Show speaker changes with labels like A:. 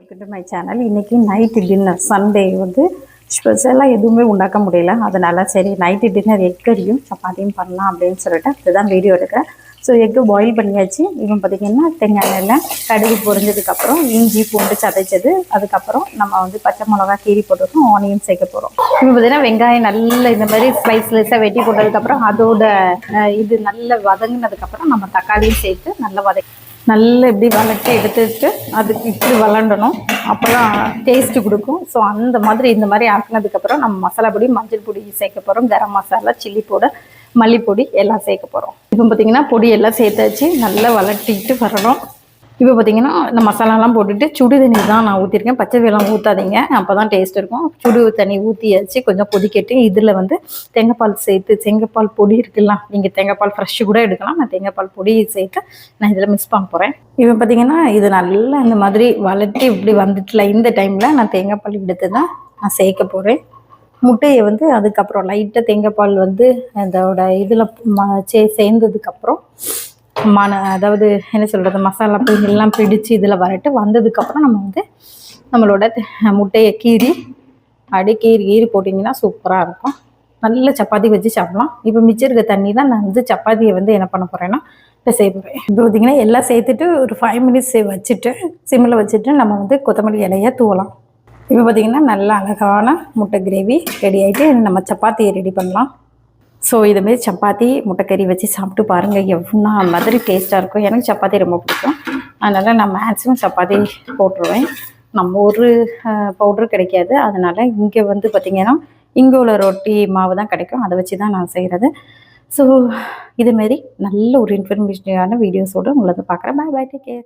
A: Welcome to my channel. இன்றைக்கி night dinner Sunday வந்து ஸ்பெஷலாக எதுவுமே உண்டாக்க முடியல. அதனால் சரி நைட்டு டின்னர் எக் கறியும் சப்பாத்தியும் பண்ணலாம் அப்படின்னு சொல்லிட்டு அதுதான் வீடியோ எடுக்கிறேன். ஸோ எக்கு பாயில் பண்ணியாச்சு. இப்போ பார்த்திங்கன்னா தேங்காய் எண்ணெயில் கடுகு பொரிஞ்சதுக்கப்புறம் இஞ்சி பூண்டு சதைச்சது, அதுக்கப்புறம் நம்ம வந்து பச்சை மிளகா கீரி போட்டுருக்கோம், ஆனியன் சேர்க்க போகிறோம். இப்போ பார்த்திங்கன்னா வெங்காயம் நல்ல இந்த மாதிரி ஸ்லைஸாக வெட்டி போட்டதுக்கப்புறம் அதோட இது நல்லா வதங்கினதுக்கப்புறம் நம்ம தக்காளியும் சேர்த்து நல்லா நல்லா இப்படி வளர்த்து எடுத்துட்டு அதுக்கு இப்படி வளண்டணும். அப்போ தான் டேஸ்ட்டு கொடுக்கும். ஸோ அந்த மாதிரி இந்த மாதிரி ஆக்கினதுக்கப்புறம் நம்ம மசாலா பொடி, மஞ்சள் பொடி சேர்க்க போகிறோம், கரம் மசாலா, சில்லி பவுடர், மல்லிப்பொடி எல்லாம் சேர்க்க போகிறோம். இப்போ பார்த்திங்கன்னா பொடி எல்லாம் சேர்த்தாச்சு, நல்லா வளர்த்திட்டு வரணும். இப்போ பார்த்திங்கன்னா இந்த மசாலாலாம் போட்டுட்டு சுடு தண்ணி தான் நான் ஊற்றிருக்கேன். பச்சை வெல்லம் ஊற்றாதீங்க, அப்போ தான் டேஸ்ட் இருக்கும். சுடு தண்ணி ஊற்றியாச்சு, கொஞ்சம் கொதிக்கட்டு. இதில் வந்து தேங்காய்பால் சேர்த்து, தேங்காய்பால் பொடி இருக்குல்ல, நீங்கள் தேங்காய்பால் ஃப்ரெஷ்ஷு கூட எடுக்கலாம். நான் தேங்காய்பால் பொடி சேர்த்து நான் இதில் மிக்ஸ் பண்ண போகிறேன். இப்போ பார்த்திங்கன்னா இது நல்லா இந்த மாதிரி வளர்த்தி இப்படி வந்துட்டுல இந்த டைமில் நான் தேங்காய்பால் எடுத்து தான் நான் சேர்க்க போகிறேன். முட்டையை வந்து அதுக்கப்புறம் லைட்டாக தேங்காய்பால் வந்து அதோட இதில் சேர்ந்ததுக்கப்புறம் அதாவது என்ன சொல்கிறது, மசாலா பொடி எல்லாம் பிடிச்சி இதில் வரட்டு வந்ததுக்கப்புறம் நம்ம வந்து நம்மளோட முட்டையை கீறி கீறி போட்டிங்கன்னா சூப்பராக இருக்கும். நல்ல சப்பாத்தி வச்சு சாப்பிடலாம். இப்போ மிச்சம் இருக்க தண்ணி தான் நான் வந்து சப்பாத்தியை வந்து என்ன பண்ண போகிறேன்னா செய்ய போகிறேன். இப்போ பார்த்திங்கன்னா எல்லாம் சேர்த்துட்டு ஒரு 5 மினிட்ஸ் வச்சுட்டு சிம்மில் வச்சுட்டு நம்ம வந்து கொத்தமல்லி இலையை தூவலாம். இப்போ பார்த்திங்கன்னா நல்லா அழகான முட்டை கிரேவி ரெடி ஆகிட்டு நம்ம சப்பாத்தியை ரெடி பண்ணலாம். ஸோ இதுமாரி சப்பாத்தி முட்டைக்கறி வச்சு சாப்பிட்டு பாருங்கள், எவ்வளோ மாதிரி டேஸ்ட்டாக இருக்கும். எனக்கு சப்பாத்தி ரொம்ப பிடிக்கும், அதனால் நான் மேக்ஸிமம் சப்பாத்தி போட்டுருவேன். நம்ம ஒரு பவுட்ரு கிடைக்காது, அதனால் இங்கே வந்து பார்த்திங்கன்னா இங்கே உள்ள ரொட்டி மாவு தான் கிடைக்கும், அதை வச்சு தான் நான் செய்கிறது. ஸோ இதுமாரி நல்ல ஒரு இன்ஃபர்மேஷனான வீடியோஸோடு உங்களை பார்க்குறேன். Bye bye, take care.